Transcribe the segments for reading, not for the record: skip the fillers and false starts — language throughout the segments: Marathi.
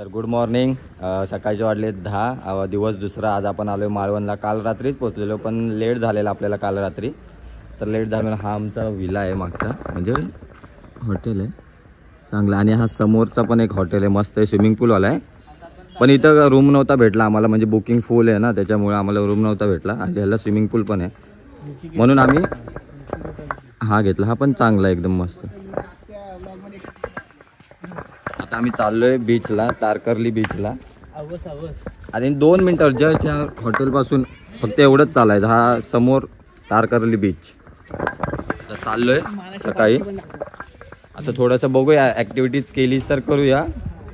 तर गुड मॉर्निंग. सकाळचे वाजले 10. दिवस दुसरा. आज आपण आलो मालवणला. काल रात्रीच पोचलेलो पण लेट झालेला आपल्याला काल रात्री. तर लेट झालेला. हा आमचा विला आहे मागचा, म्हणजे हॉटेल आहे चांगला. आणि हा समोरचा पण एक हॉटेल आहे मस्त आहे, स्विमिंग पूलवाला आहे. पण इथं रूम नव्हता भेटला आम्हाला, म्हणजे बुकिंग फुल आहे ना त्याच्यामुळे आम्हाला रूम नव्हता भेटला. आणि ह्याला स्विमिंग पूल पण आहे म्हणून आम्ही हा घेतला. हा पण चांगला आहे एकदम मस्त. आता आम्ही चाललोय बीचला, तारकर्ली बीचला. आणि 2 मिनिटं जस्ट ह्या हॉटेलपासून फक्त एवढंच चालायचं. हा समोर तारकर्ली बीच. आता चाललोय सकाळी. आता थोडंसं बघूया, ॲक्टिव्हिटीज केली तर करूया.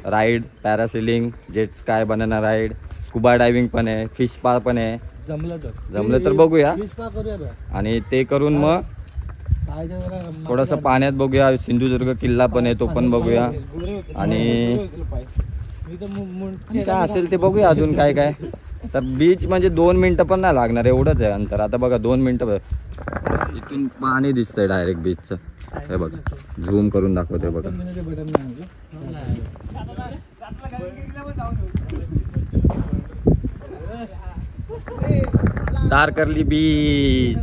Ride, parasailing, jet sky banana ride, scuba diving पण आहे, फिश स्पा पण आहे. जमलं तर बघूया. आणि ते करून मग थोडंसं पाण्यात बघूया. सिंधुदुर्ग किल्ला पण आहे, तो पण बघूया. आणि काय असेल ते बघूया अजून काय काय. तर बीच म्हणजे 2 मिनिटं पण नाही लागणार, एवढंच आहे अंतर. आता बघा 2 मिनिटं इथून पाणी दिसतंय डायरेक्ट बीचचं. हे बघा, झूम करून दाखवते बघा. तारकर्ली बीच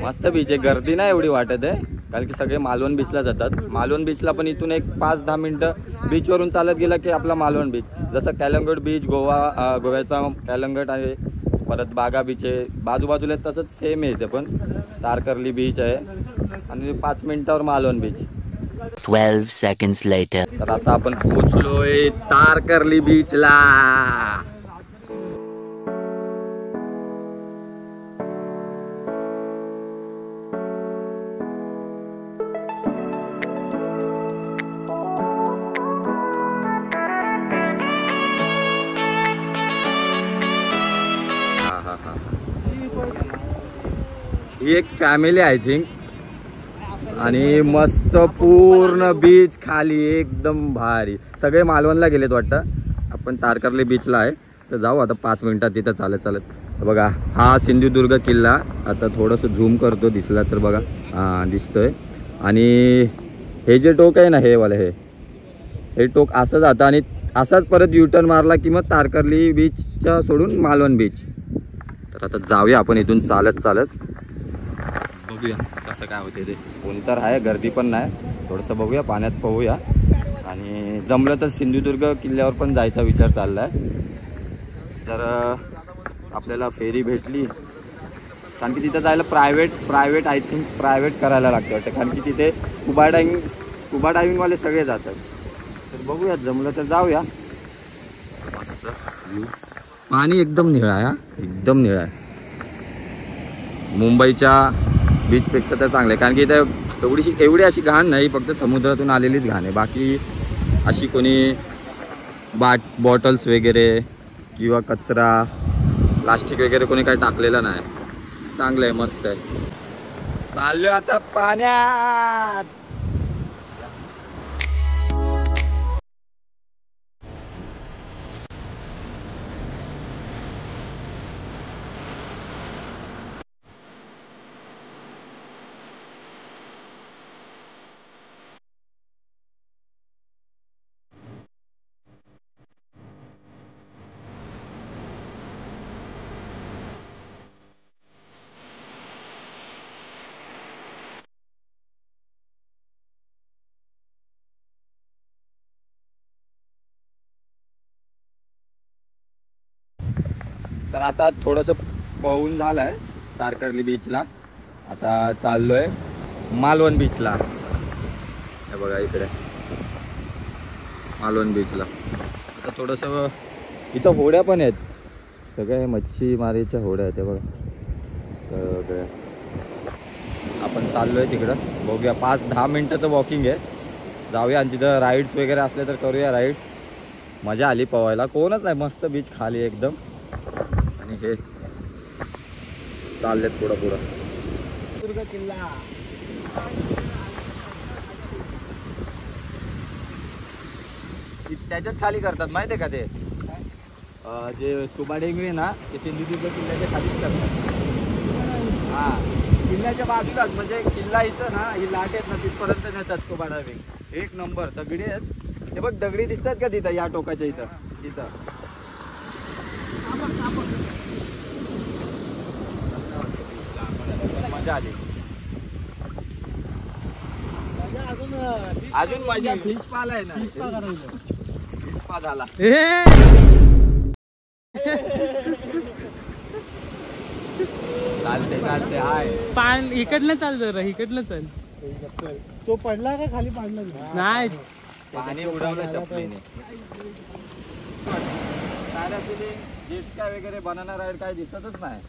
मस्त बीच आहे. गर्दी नाही एवढी वाटत आहे, कारण की सगळे मालवण बीचला जातात. मालवण बीचला पण इथून एक 5-10 मिनिटं बीचवरून चालत गेला की आपला मालवण बीच. जसं कॅलंगट बीच गोव्याचा कॅलंगट आहे, परत बागा बीच आहे, बाजूबाजूला तसंच सेम आहे. ते पण तारकर्ली बीच आहे आणि 5 मिनिटावर मालवण बीच. 12 seconds later. तर आता आपण पोहोचलोय तारकर्ली बीचला. ही एक फॅमिली आय थिंक. आणि मस्त पूर्ण बीच खाली एकदम भारी. सगळे मालवणला गेलेत वाटतं. आपण तारकर्ली बीचला आहे, तर जाऊ आता 5 मिनिटात तिथं चालत चालत. बघा हा सिंधुदुर्ग किल्ला. आता थोडंसं झूम करतो, दिसला तर बघा. हां दिसतोय. आणि हे जे टोक आहे ना, हे वाले हे टोक असं जातं आणि असाच परत युटर्न मारला की मग तारकर्ली बीचच्या सोडून मालवण बीच. तर आता जाऊया आपण इथून चालत चालत, बघूया कसं काय होते ते. कोण तर आहे, गर्दी पण नाही. थोडंसं बघूया, पाण्यात पोहूया. आणि जमलं तर सिंधुदुर्ग किल्ल्यावर पण जायचा विचार चालला आहे. तर आपल्याला फेरी भेटली, कारण की तिथं जायला प्रायव्हेट आय थिंक प्रायव्हेट करायला लागतं वाटतं, कारण की तिथे स्कुबा डायव्हिंगवाले सगळे जातात. तर बघूया, जमलं तर जाऊया. मस्त व्ह्यू. पाणी एकदम निळा आहे, एकदम निळा आहे. मुंबईच्या बीचपेक्षा तर चांगलं आहे, कारण की इथं एवढी अशी घाण नाही, फक्त समुद्रातून आलेलीच घाण आहे. बाकी अशी कोणी बॉटल्स वगैरे किंवा कचरा प्लास्टिक वगैरे कोणी काही टाकलेलं नाही. चांगलं आहे, मस्त आहे. चाललो आता पाण्यात. तर आता थोडंसं पाहून झालं आहे तारकर्ली बीचला. आता चाललोय मालवण बीचला. हे बघा इकडे मालवण बीचला. आता थोडंसं इथं होड्या पण आहेत, सगळे मच्छी मारीच्या होड्या आहेत. हे बघा सगळ्या. आपण चाललोय तिकडं, बघूया. 5-10 मिनिटाचं वॉकिंग आहे. जाऊया आणि तिथं राईड्स वगैरे असले तर करूया राईड्स. मजा आली पोहायला, कोणच नाही, मस्त बीच खाली एकदम. आणि हे चाललेत पुढं दुर्ग किल्ला. त्याच्याच खाली करतात माहिती आहे का ते, जे स्कुबा डायव्हिंग आहे ना, ते सिंधुदुर्ग किल्ल्याच्या खालीच करतात. हां, किल्ल्याच्या बाजूलाच, म्हणजे किल्ला इथं ना, ही लाट आहेत ना, तिथपर्यंत नेतात स्कुबा डायव्हिंग. एक नंबर. दगडी आहेत, हे बघ दगडी दिसतात का तिथं, या टोकाच्या इथं तिथं. मजा आली. अजून मजा फिश पाल आहे ना, फिश पा झाला. चालते चालते हाय. पान इकडनं चाल जरा, इकडनं चाल. तो पडला का खाली पाडला नाही पाणी उडवलं चपलीने. जेट काय वगैरे बनाना राईड काय दिसतच नाही.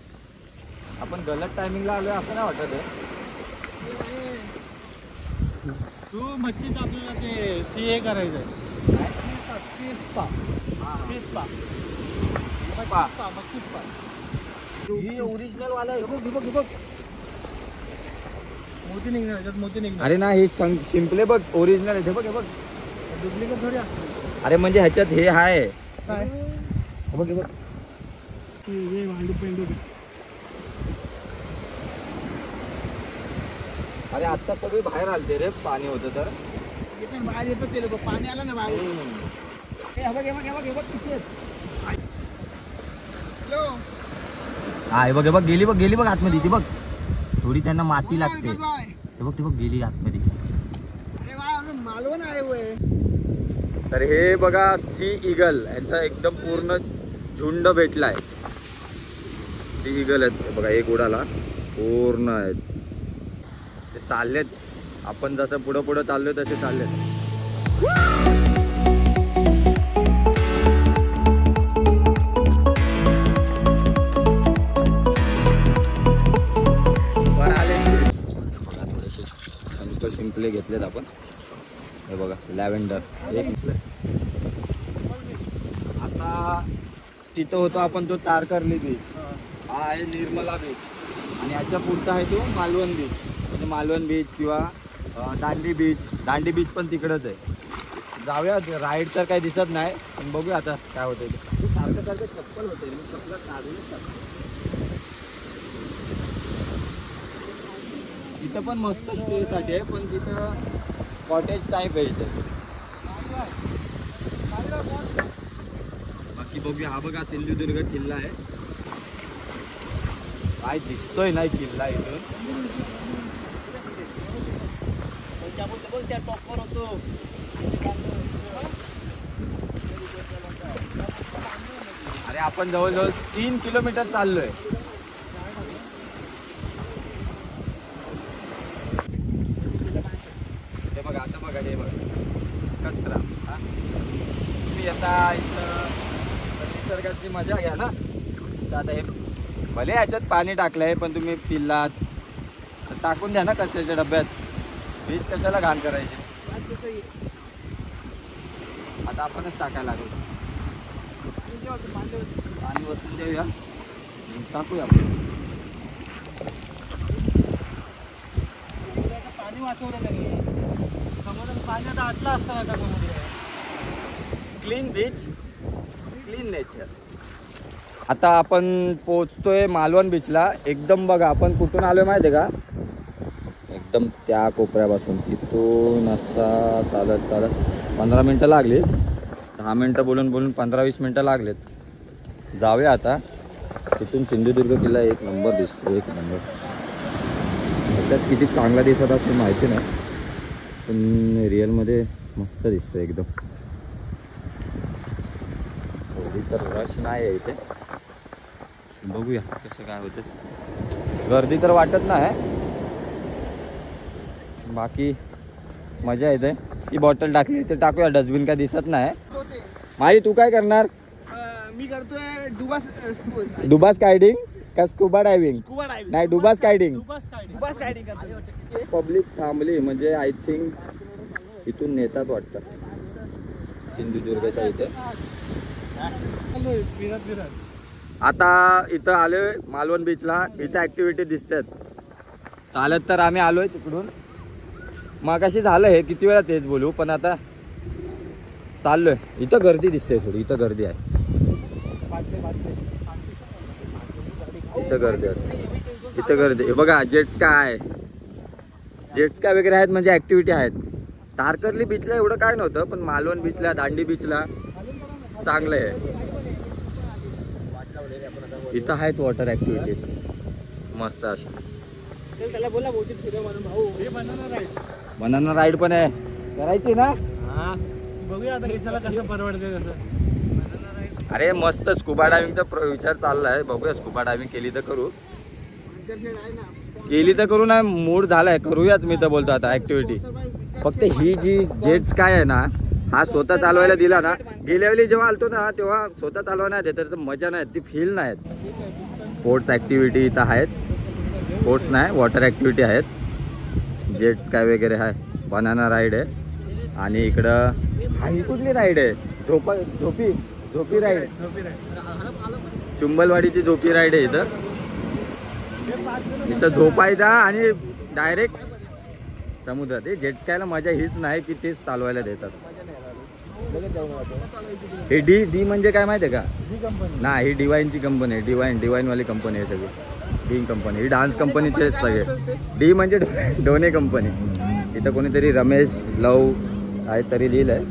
आपण गलत टायमिंगला आलोय असं नाही वाटत आहे. तू मच्छीत आपल्याला ते सीए करायचंय. ओरिजिनल वाला आहे. बघ मोती निघणार त्याच्यात, मोती निघणार. अरे ना हे सिंपले बघ ओरिजिनल आहे. बघ डुप्लिकेट थोडी. अरे म्हणजे ह्याच्यात हे आहे. काय बघ हे भांडू पेंडू. अरे आता सगळे बाहेर आलते रे, पाणी होतं तर बाहेर येतात ते लोक. पाणी आलं ना बाहेर. हा हे बघ गेली बघ आतमध्ये. ती बघ थोडी त्यांना माती लागते. ते बघ गेली आतमध्ये. मालवण आहे. तर हे बघा सी इगल, यांचा एकदम पूर्ण झुंड भेटलाय. सी इगल आहेत बघा, एक उडाला पूर्ण आहेत. ते चाललेत, आपण जसं पुढं चाललोय तसे चाललेत. सिंपले घेतलेत आपण. हे बघा लॅव्हेंडर एक. आता तिथं होतो आपण तो तारकर्ली बीच, हा आहे निर्मला बीच, आणि याच्या पुढचा आहे तो मालवण बीच. म्हणजे मालवण बीच किंवा दांडी बीच पण तिकडच आहे. जाऊया. राईड तर काही दिसत नाही, पण बघूया आता काय होतंय. सारखं चप्पल होते, मी चप्पल काढूनच टाकतो. इथं पण मस्त स्टे साठी आहे, पण तिथं कॉटेज टाईप आहे इथे. बाकी बघूया. हा बघा सिंधुदुर्ग किल्ला आहे. काय दिसतोय नाही किल्ला इथून. अरे आपण जवळजवळ 3 किलोमीटर चाललोय. हे बघा आता बघा, हे बघा कचरा. तुम्ही आता इथं निसर्गाची मजा घ्या ना. तर आता हे भले ह्याच्यात पाणी टाकलंय, पण तुम्ही पिल्लात तर टाकून द्या ना कचऱ्याच्या डब्यात. बीच कशाला घाण करायची. आता आपणच टाकायला लागलो. पाणी वसून देऊया, टाकूया आपण. पाणी वाचवलं त्यांनी. समुद्रात पाणी आता आटलं असतं का समुद्र. Clean beach, clean nature. आता आपण पोहोचतोय मालवण बीचला. एकदम बघा आपण कुठून आलोय माहिती आहे का, एकदम त्या कोपऱ्यापासून. तिथून असा चालत 15 मिनटं लागली. 10 मिनटं बोलून 15-20 मिनटं लागलेत. जाऊया आता. तिथून सिंधुदुर्ग किल्ला एक नंबर दिसतो, एक नंबर. त्यात किती चांगला दिसत असतो माहिती नाही, पण रिअलमध्ये मस्त दिसतो एकदम. थोडी तर रश नाही आहे इथे. बघूया कसं काय होतं. गर्दी तर वाटत नाही, बाकी मजा येते. ही बॉटल टाकली ते टाकूया, डस्टबिन काय दिसत नाही. माई तू काय करणार. मी करतोय डुबा स्कायडिंग का स्कुबा डायव्हिंग. नाही डुबा स्कायडिंग. पब्लिक थांबली म्हणजे आय थिंक इथून नेतात वाटतं सिंधुदुर्गच्या इथे. आता इथं आलोय मालवण बीचला. इथं ऍक्टिव्हिटी दिसतात. चालत तर आम्ही आलोय तिकडून. मगाशी झालं हे किती वेळा तेच बोलू, पण आता चाललोय. इथं गर्दी दिसते थोडी. इथं गर्दी आहे. इथं गर्दी आहे. इथं गर्दी. हे बघा जेट्स काय वगैरे आहेत, म्हणजे ऍक्टिव्हिटी आहेत. तारकर्ली बीचला एवढं काय नव्हतं, पण मालवण बीचला, दांडी बीचला चांगलं आहे. इथं आहेत वॉटर ऍक्टिव्हिटीज मस्त अशी. त्याला बोला बहुतेक फिरव म्हणून भाऊ. हे बनाना राईड पण आहे, करायची ना? हा बघूया आता केसाला कसं परवडते कसं. अरे मस्त स्कुबा डायव्हिंगचा विचार चाललाय, बघूया स्कुबा डायव्हिंग केली तर करू, केली तर करू ना. मूड झालाय, करूयाच मी तर बोलतो आता ऍक्टिव्हिटी. फक्त ही जी जेट स्काय आहे ना, हा स्वतः चालवायला दिला ना, गेल्या वेळी जेव्हा आलतो ना तेव्हा स्वतः चालवा नाही देत, तर मजा नाही, ती फील नाही. स्पोर्ट्स ऍक्टिव्हिटी इथं आहेत, स्पोर्ट्स नाही वॉटर ऍक्टिव्हिटी आहेत, जेट स्काय वगैरे आहे, बनाना राईड आहे. आणि इकडं ही कुठली राईड आहे? झोपी राईड, चुंबलवाडीची झोपी राईड आहे. इथं झोपायचा आणि डायरेक्ट समुद्रात. जेट स्कायला मजा हीच नाही की तेच चालवायला देतात. हे डी म्हणजे काय माहिती आहे का? ना, ही डिवाइनची कंपनी आहे, डिवाइन वाली कंपनी आहे सगळी. डी कंपनी ही डान्स कंपनीचे सगळे. डी म्हणजे डोने कंपनी. इथं कोणीतरी रमेश लव आहे तरी लिहिलंय.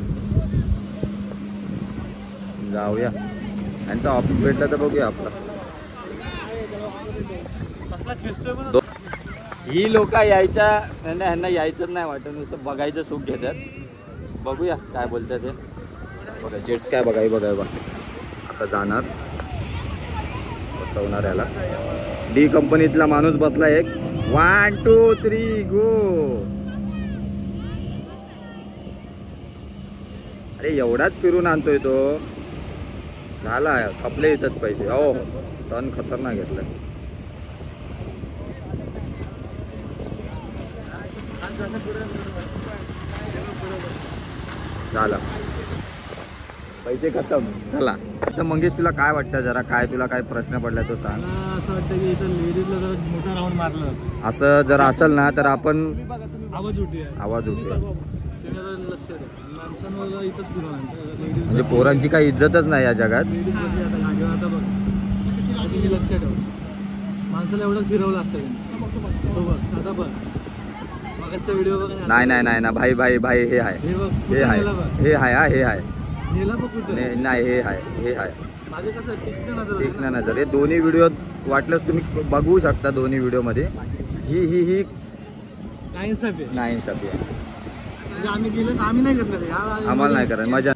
जाऊया, यांचं ऑफिस भेटलं तर बघूया आपला. ही लोक यायच्या ह्यांना यायचंच नाही वाटत, नुसतं बघायचं सुख घेतात. बघूया काय बोलतात ते. बघा जेट्स काय बघा आता जाणार बसवणार याला. डी कंपनीतला माणूस बसला एक. 1 2 3 गो. अरे एवढाच फिरून आणतोय तो, झाला आपले येतात पैसे. हो टन खतरनाक घेतलाय. झाला पैसे खतम. चला तर मंगेश, तुला काय वाटतं जरा, काय तुला काय प्रश्न पडला तो सांग. मला असं वाटतं की इथं लेडीजला जरा मोठा राऊंड मारलं असं जर असेल ना तर आपण आवाज उठूया. लक्ष द्या माणसांवर इथंच फिरवून आणतं. म्हणजे पोरांची काही इज्जतच नाही या जगात. लेडीज आता गाडीवर आता बघ, आधी लक्ष ठेव. माणसाला एवढंच फिरवलं असतं. तो बघ आता बघ मागचा व्हिडिओ बघ. नाही ना भाई हे आहे, हे बघ, हे आहे, हे आहे, हा हे आहे. नेला बघ कुठे. नाही हे आहे. माझे कसं तीक्ष्ण नजर. हे दोन्ही व्हिडिओ वाटलंच तुम्ही बघू शकता. दोन्ही व्हिडिओ मध्ये ही नाइंसाफी आहे. नाइंसाफी आहे. म्हणजे आम्ही गेलं तर आम्ही नाही करणार, आम्हाला नाही करायचं मजा.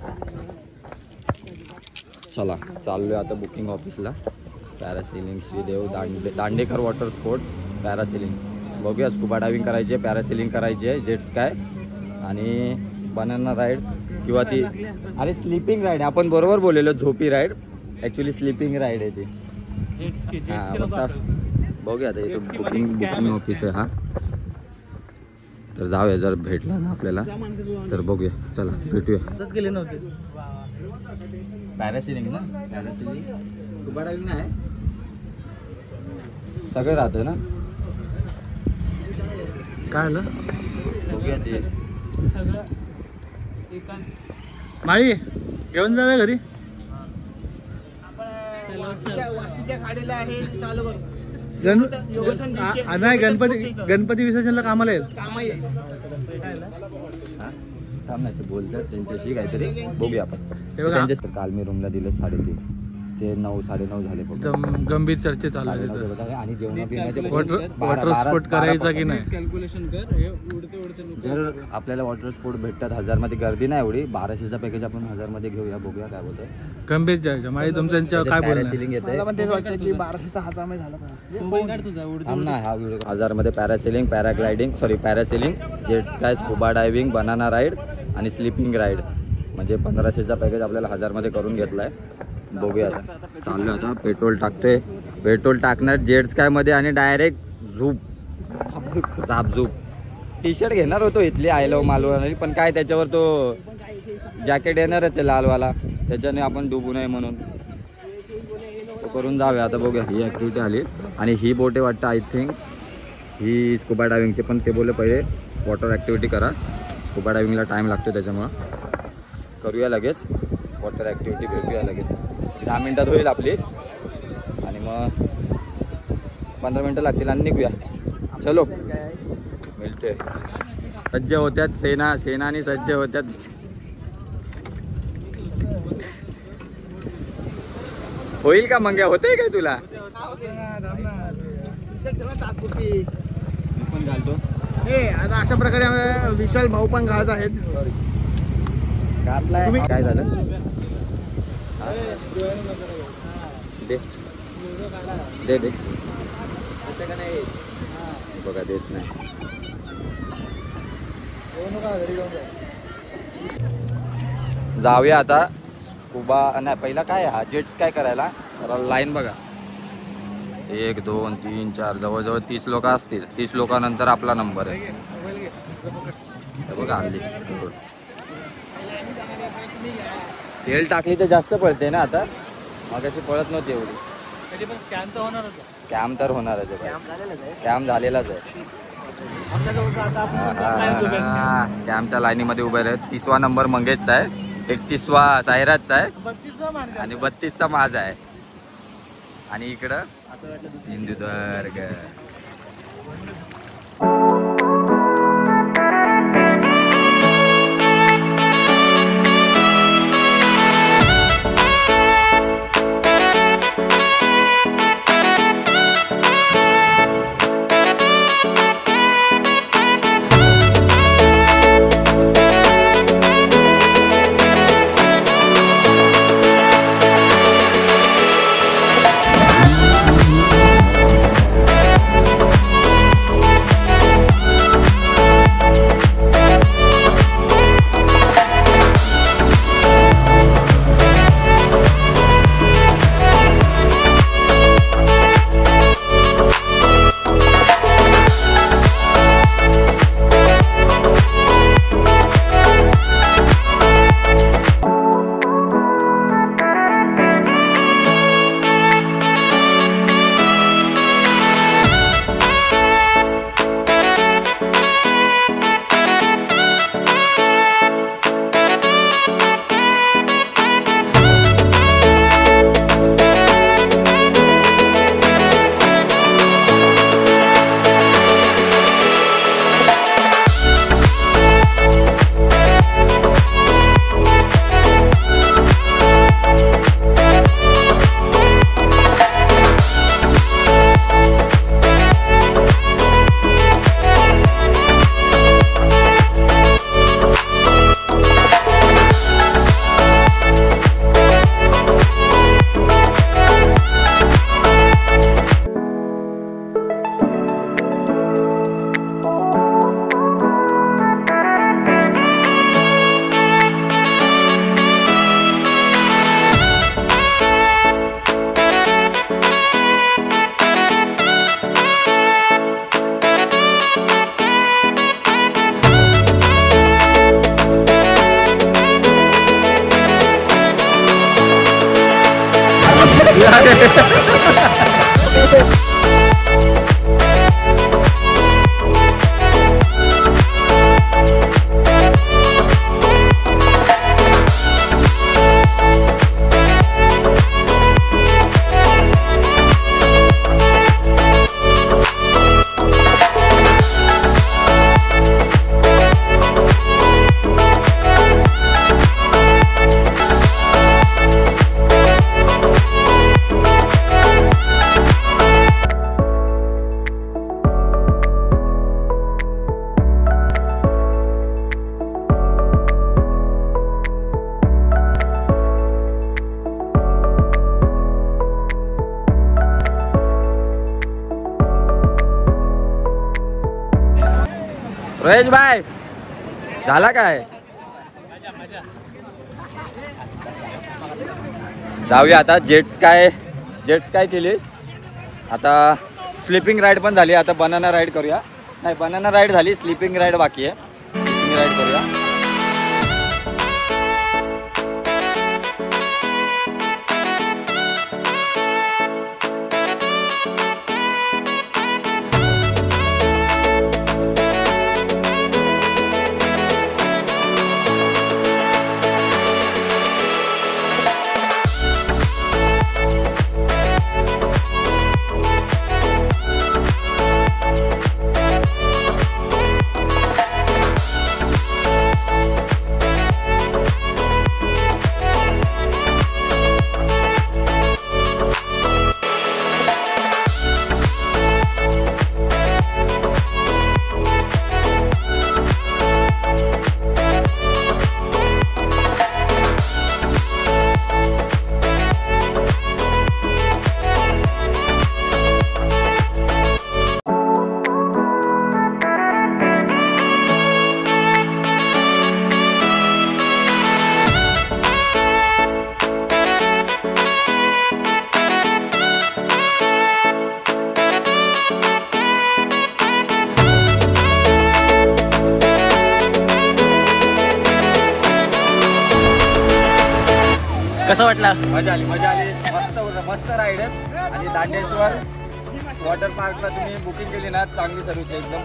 चला चाललोय आता बुकिंग ऑफिसला. Parasailing Shridev Dandekar water sports parasailing. बघूया स्कुबा डायव्हिंग करायची आहे, पॅरासेलिंग करायची आहे, जेट स्काय आणि बनाना राईड किंवा ती अरे स्लीपिंग राईड. आपण बरोबर बोललेलो, झोपी राईड ॲक्च्युली स्लीपिंग राईड आहे ती. हां बघूया आता. इथं बुकिंग ऑफिस आहे हा. तर जाऊया, जर भेटला ना आपल्याला तर बघूया. चला भेटूया. गेले नव्हते. पॅरासेलिंग ना, पॅरासेलिंग स्कुबा डायव्हिंग नाही, सगळं राहतं ना. काय आलं बघूया ते सगळं. माळी घेऊन जाऊया घरी. नाही गणपती विसर्जनला कामाला येईल. थांब नाही ते बोलतात त्यांच्याशी काहीतरी. बघूया आपण त्यांच्या. काल मी रूमला दिले 3:30, ते 9 साडेनऊ झाले. गंभीर चर्चा चालू आहे. आणि जेवण वॉटर स्पोर्ट करायचा की नाही. कॅल्क्युलेशन कर. हे उडते जर आपल्याला वॉटर स्पोर्ट भेटतात 1000 मध्ये, गर्दी नाही एवढी. 1200चा पॅकेज आपण 1000 मध्ये घेऊया. बघूया काय बोलतोय. गंभीर चर्चा. माळी तुमच्या काय बोलणं. पॅरासेलिंग येते. 1000 मध्ये parasailing, paragliding, parasailing, jet sky, scuba diving, banana ride आणि स्लीपिंग राईड. म्हणजे 1500चा पॅकेज आपल्याला 1000 मध्ये करून घेतलाय. बघूया आता. चाललो आता पेट्रोल टाकतोय. पेट्रोल टाकणार जेट स्काय मध्ये आणि डायरेक्ट झापझूप. टी शर्ट घेणार होतो इथली आय लव्ह मालवण, पण काय त्याच्यावर तो जॅकेट येणारच आहे लालवाला, त्याच्याने आपण डुबू नये म्हणून तो करून जाऊया. आता बघूया. ही ॲक्टिव्हिटी आली आणि ही बोटे वाटतं आय थिंक ही स्कुबा डायव्हिंगची, पण ते बोलले पहिले वॉटर ॲक्टिव्हिटी करा. स्कुबा डायव्हिंगला टाईम लागतो, त्याच्यामुळं करूया लगेच वॉटर ॲक्टिव्हिटी. भेटूया लगेच. 10 मिनटात होईल आपली आणि मग 15 मिनटं लागतील आणि निघूया. चलो मिळते. सज्ज होत्यात सेना, सेनानी सज्ज होत्यात. होईल का मंग्या? होतंय काय तुला? मी पण घालतो. आता अशा प्रकारे विशाल भाऊ पण घालत आहेत. काय झालं? दे दे दे. बघा देत नाही. जाऊया आता स्कुबा. नाही पहिला काय हा जेट्स काय करायला. लाईन बघा 1 2 3 4 जवळजवळ 30 लोक असतील. 30 लोकांनंतर आपला नंबर आहे. हे बघा आणली. तेल टाकली तर जास्त पळते ना आता. मगाशी पळत नव्हती एवढी. कधी पण स्कॅम तर होणारच. स्कॅम तर होणारच आहे. स्कॅम झालेलाच आहे. स्कॅमच्या लाईनीमध्ये उभे आहेत. 30वा नंबर मंगेशचा आहे. 31वा सायराजचा आहे आणि 32चा माझा आहे. आणि इकडं सिंधुदुर्ग. रोहेश भाई झाला काय? जाऊया आता. जेट्स काय केली आता. स्लिपिंग राईड पण झाली. आता बनाना राईड करूया. नाही बनाना राईड झाली. स्लिपिंग राईड बाकी आहे. स्लिपिंग राईड करूया. कसं वाटलं? मजा आली मस्त मस्त राईड आहे. आणि दांडेश्वर वॉटर पार्कला तुम्ही बुकिंग केली ना चांगली सर्व्हिस आहे एकदम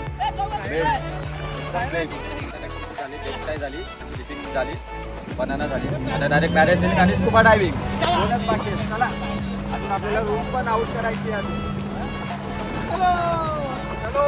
बेस्ट झाली शिपिंग झाली बनाना झाली आता डायरेक्ट पॅरासेलिंग आणि स्कुबा डायव्हिंग दोनच बाकी आहेत. चला अजून आपल्याला रूम पण आउट करायची आहे. चलो